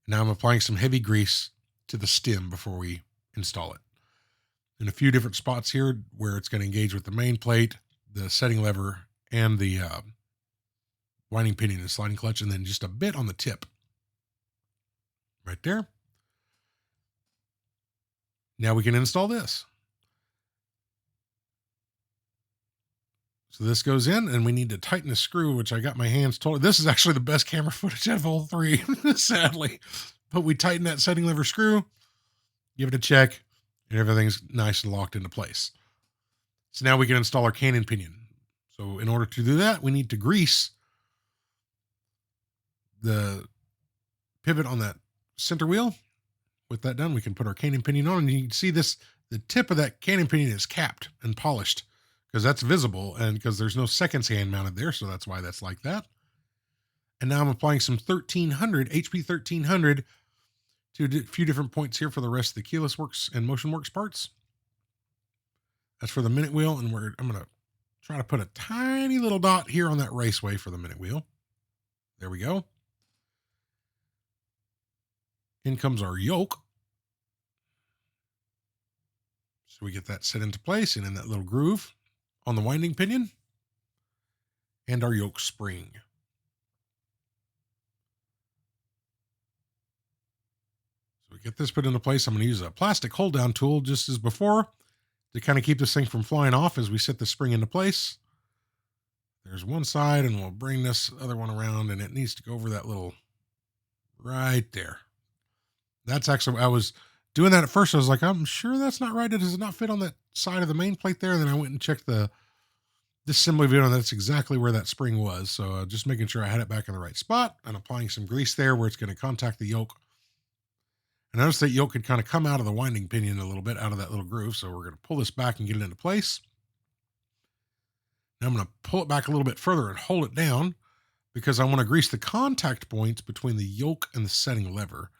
Now I'm applying some heavy grease to the stem before we install it. In a few different spots here where it's going to engage with the main plate, the setting lever, and the winding pinion and sliding clutch, and then just a bit on the tip. Right there. Now we can install this. So this goes in, and we need to tighten the screw, which I got my hands told. This is actually the best camera footage out of all three, sadly. But we tighten that setting lever screw, give it a check, and everything's nice and locked into place. So now we can install our cannon pinion. So in order to do that, we need to grease the pivot on that center wheel. With that done, we can put our cannon pinion on, and you can see this, the tip of that cannon pinion is capped and polished because that's visible, and because there's no seconds hand mounted there, so that's why that's like that. And now I'm applying some 1300, HP 1300 to a few different points here for the rest of the keyless works and motion works parts. That's for the minute wheel, and I'm going to try to put a tiny little dot here on that raceway for the minute wheel. There we go. In comes our yoke. So we get that set into place and in that little groove on the winding pinion, and our yoke spring. So we get this put into place. I'm going to use a plastic hold down tool just as before to kind of keep this thing from flying off as we set the spring into place. There's one side, and we'll bring this other one around, and it needs to go over that little right there. That's actually, I was doing that at first. I was like, I'm sure that's not right. Does it not fit on that side of the main plate there? And then I went and checked the disassembly video, and that's exactly where that spring was. So just making sure I had it back in the right spot and applying some grease there where it's going to contact the yoke. And notice that yoke could kind of come out of the winding pinion a little bit out of that little groove. So we're going to pull this back and get it into place. Now I'm going to pull it back a little bit further and hold it down because I want to grease the contact points between the yoke and the setting lever.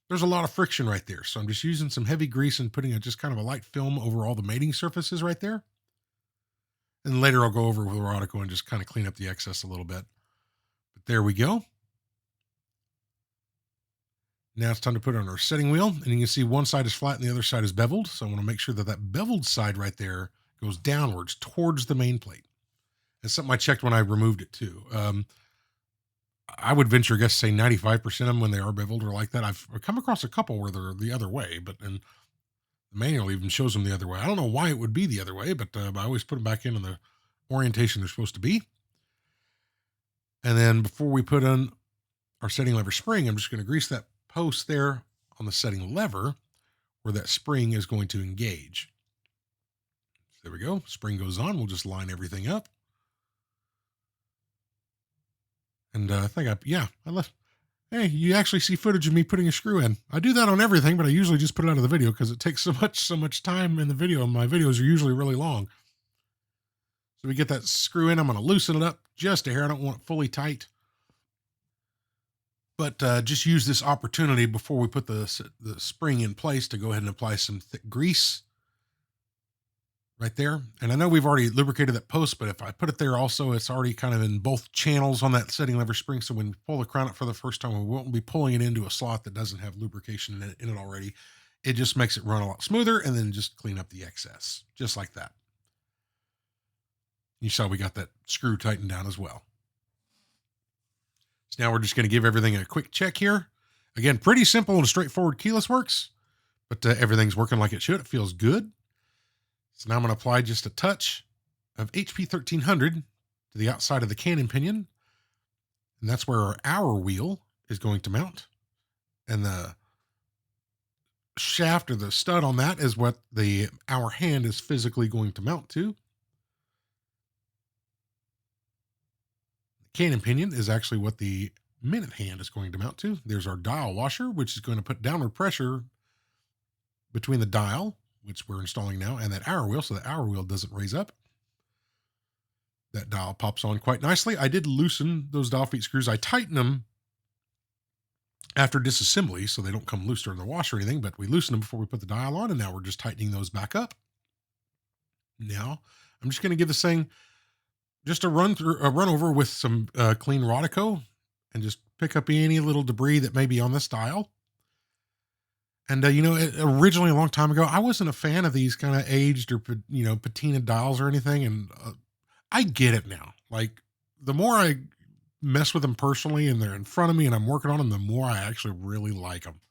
There's a lot of friction right there. So I'm just using some heavy grease and putting just kind of a light film over all the mating surfaces right there. And later I'll go over with Rodico and just kind of clean up the excess a little bit. But there we go. Now it's time to put it on our setting wheel. And you can see one side is flat and the other side is beveled. So I want to make sure that that beveled side right there goes downwards towards the main plate. It's something I checked when I removed it too. I would venture a guess to say 95% of them when they are beveled are like that. I've come across a couple where they're the other way, and the manual even shows them the other way. I don't know why it would be the other way, but I always put them back in the orientation they're supposed to be. And then before we put on our setting lever spring, I'm just going to grease that post there on the setting lever where that spring is going to engage. So there we go. Spring goes on. We'll just line everything up. And I think I left. Hey, you actually see footage of me putting a screw in. I do that on everything, but I usually just put it out of the video because it takes so much time in the video. My videos are usually really long. So we get that screw in. I'm going to loosen it up just a hair. I don't want it fully tight. But just use this opportunity before we put the spring in place to go ahead and apply some thick grease right there. And I know we've already lubricated that post, but if I put it there also, it's already kind of in both channels on that setting lever spring. So when we pull the crown up for the first time, we won't be pulling it into a slot that doesn't have lubrication in it already. It just makes it run a lot smoother, and then just clean up the excess, just like that. You saw we got that screw tightened down as well. So now we're just going to give everything a quick check here. Again, pretty simple and straightforward keyless works, but everything's working like it should. It feels good. So now I'm going to apply just a touch of HP 1300 to the outside of the cannon pinion. And that's where our hour wheel is going to mount. And the shaft or the stud on that is what the hour hand is physically going to mount to. The cannon pinion is actually what the minute hand is going to mount to. There's our dial washer, which is going to put downward pressure between the dial, which we're installing now, and that hour wheel, so the hour wheel doesn't raise up. That dial pops on quite nicely. I did loosen those dial feet screws. I tighten them after disassembly so they don't come loose during the wash or anything, but we loosened them before we put the dial on, and now we're just tightening those back up. Now, I'm just going to give this thing just a run over with some clean Rodico and just pick up any little debris that may be on this dial. And, originally a long time ago, I wasn't a fan of these kind of aged or, patina dials or anything. And I get it now. Like, the more I mess with them personally and they're in front of me and I'm working on them, the more I actually really like them.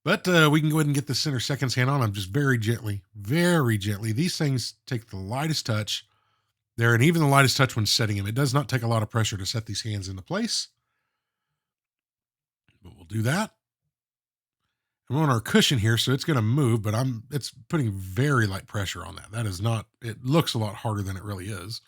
But we can go ahead and get the center seconds hand on. I'm just very gently. These things take the lightest touch there, and even the lightest touch when setting them. It does not take a lot of pressure to set these hands into place. But we'll do that. We're on our cushion here, so it's going to move, but it's putting very light pressure on that. That is not, it looks a lot harder than it really is.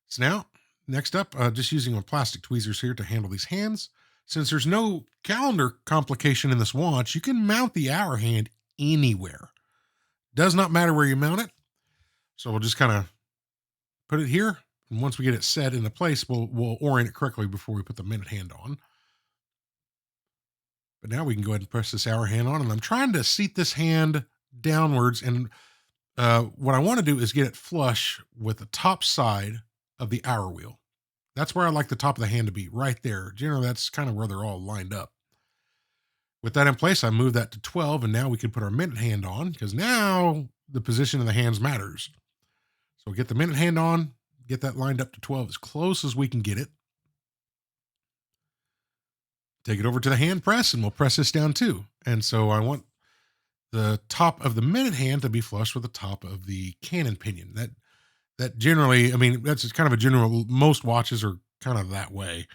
So now, next up, just using my plastic tweezers here to handle these hands. Since there's no calendar complication in this watch, you can mount the hour hand anywhere. Does not matter where you mount it. So we'll just kind of put it here. And once we get it set into place, we'll orient it correctly before we put the minute hand on. But now we can go ahead and press this hour hand on, and I'm trying to seat this hand downwards. And what I want to do is get it flush with the top side of the hour wheel. That's where I like the top of the hand to be, right there. Generally, that's kind of where they're all lined up. With that in place, I move that to 12, and now we can put our minute hand on, because now the position of the hands matters. So get the minute hand on, get that lined up to 12 as close as we can get it. Take it over to the hand press, and we'll press this down too. And so I want the top of the minute hand to be flush with the top of the cannon pinion. That generally, I mean, that's kind of a general, most watches are kind of that way.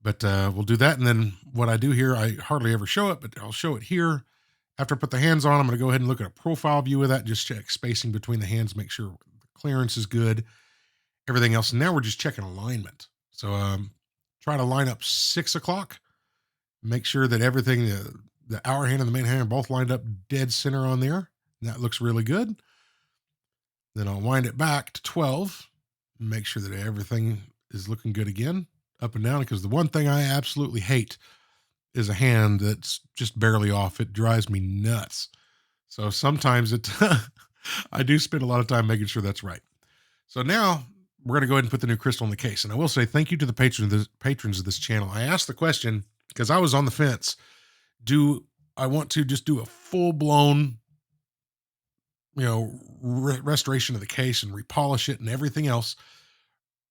But we'll do that. And then what I do here, I hardly ever show it, but I'll show it here. After I put the hands on, I'm going to go ahead and look at a profile view of that, just check spacing between the hands, make sure the clearance is good, everything else. And now we're just checking alignment. So try to line up 6 o'clock. Make sure that everything, the hour hand and the main hand are both lined up dead center on there. And that looks really good. Then I'll wind it back to 12. Make sure that everything is looking good again, up and down. Because the one thing I absolutely hate is a hand that's just barely off. It drives me nuts. So sometimes I do spend a lot of time making sure that's right. So now we're going to go ahead and put the new crystal in the case. And I will say thank you to the patrons of this channel. I asked the question, because I was on the fence. Do I want to just do a full-blown, restoration of the case and repolish it and everything else,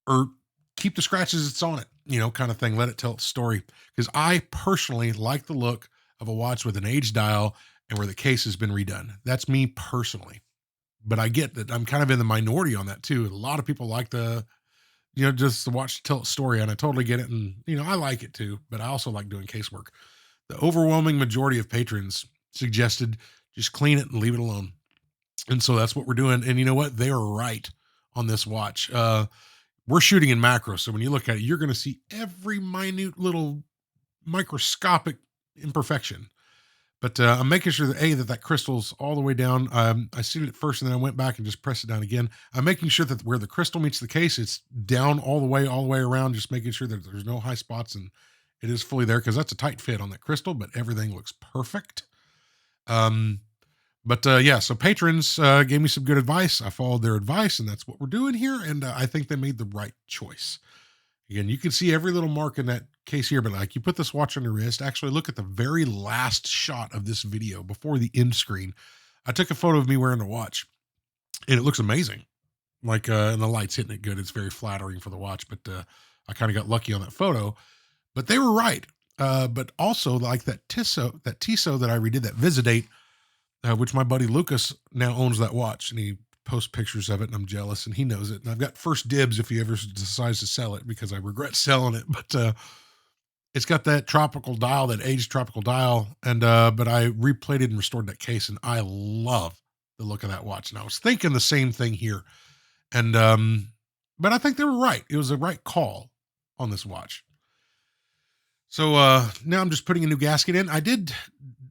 or keep the scratches it's on it, kind of thing, let it tell its story? Because I personally like the look of a watch with an aged dial and where the case has been redone. That's me personally. But I get that I'm kind of in the minority on that too. A lot of people like just the watch to tell its story, and I totally get it. And, I like it too, but I also like doing casework. The overwhelming majority of patrons suggested just clean it and leave it alone. And so that's what we're doing. And you know what? They are right on this watch. We're shooting in macro. So when you look at it, you're going to see every minute little microscopic imperfection. But I'm making sure that that crystal's all the way down. I seated it first, and then I went back and just pressed it down again. I'm making sure that where the crystal meets the case, it's down all the way around. Just making sure that there's no high spots and it is fully there, because that's a tight fit on that crystal. But everything looks perfect. Yeah, so patrons gave me some good advice. I followed their advice, and that's what we're doing here. And I think they made the right choice. Again, you can see every little mark in that case here, but like, you put this watch on your wrist, actually look at the very last shot of this video before the end screen. I took a photo of me wearing the watch, and it looks amazing. Like, and the light's hitting it good. It's very flattering for the watch, but I kind of got lucky on that photo. But they were right. But also, like that Tissot that I redid, that Visidate, which my buddy Lucas now owns that watch, and he post pictures of it, and I'm jealous, and he knows it. And I've got first dibs if he ever decides to sell it, because I regret selling it. But it's got that tropical dial, that aged tropical dial, and but I replated and restored that case, and I love the look of that watch. And I was thinking the same thing here, and but I think they were right. It was the right call on this watch. So now I'm just putting a new gasket in. I did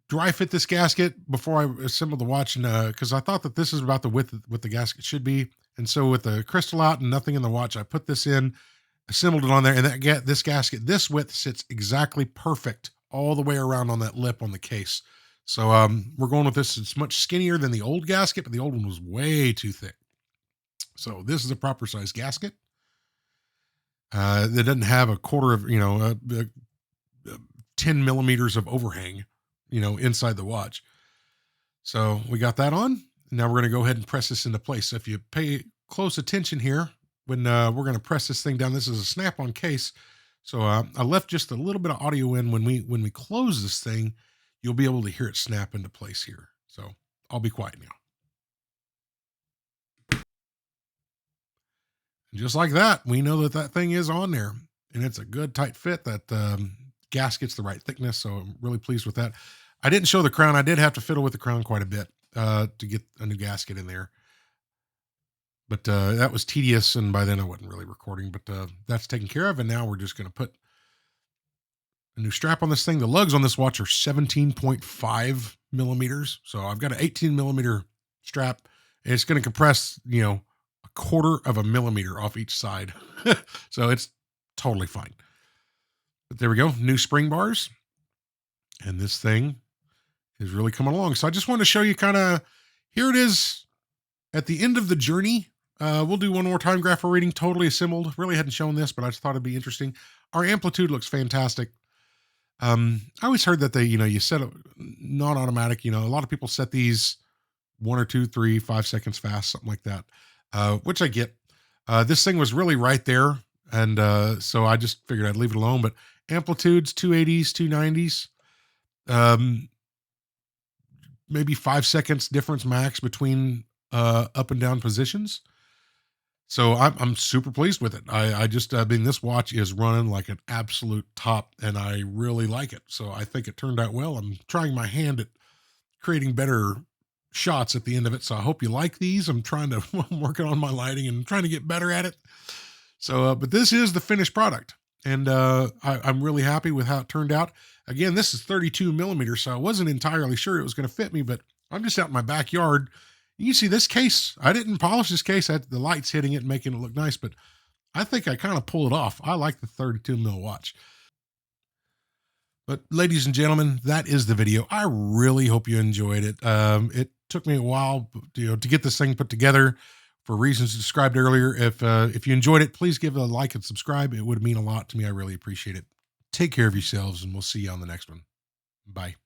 dry fit this gasket before I assembled the watch, and because I thought that this is about the width of what the gasket should be. And so with the crystal out and nothing in the watch, I put this in, assembled it on there, and this gasket, this width sits exactly perfect all the way around on that lip on the case. So we're going with this. It's much skinnier than the old gasket, but the old one was way too thick. So this is a proper size gasket. That doesn't have a quarter of, 10 millimeters of overhang, inside the watch. So we got that on. Now we're going to go ahead and press this into place. So if you pay close attention here, when we're going to press this thing down, this is a snap-on case. So I left just a little bit of audio in. When we close this thing, you'll be able to hear it snap into place here. So I'll be quiet now. And just like that, we know that thing is on there, and it's a good tight fit. That gasket's the right thickness. So I'm really pleased with that. I didn't show the crown. I did have to fiddle with the crown quite a bit to get a new gasket in there. But that was tedious, and by then I wasn't really recording. But that's taken care of, and now we're just going to put a new strap on this thing. The lugs on this watch are 17.5 millimeters. So I've got an 18 millimeter strap, and it's going to compress, a quarter of a millimeter off each side. So it's totally fine. But there we go. New spring bars. And this thing is really coming along. So I just wanted to show you here it is at the end of the journey. We'll do one more time graph reading, totally assembled. Really hadn't shown this, but I just thought it'd be interesting. Our amplitude looks fantastic. I always heard that they, you set it not automatic. A lot of people set these 1 or 2, 3, 5 seconds fast, something like that, which I get. This thing was really right there. And so I just figured I'd leave it alone. But amplitudes, 280s, 290s. Maybe 5 seconds difference max between up and down positions. So I'm super pleased with it. I just this watch is running like an absolute top, and I really like it. So I think it turned out well. I'm trying my hand at creating better shots at the end of it. So I hope you like these. I'm working on my lighting and trying to get better at it. So, but this is the finished product, and I'm really happy with how it turned out. Again, this is 32 millimeters, so I wasn't entirely sure it was going to fit me, but I'm just out in my backyard. You see this case, I didn't polish this case. I had the lights hitting it, making it look nice, but I think I kind of pull it off. I like the 32 mil watch. But ladies and gentlemen, that is the video. I really hope you enjoyed it. It took me a while, to get this thing put together for reasons described earlier. If you enjoyed it, please give a like and subscribe. It would mean a lot to me. I really appreciate it. Take care of yourselves, and we'll see you on the next one. Bye.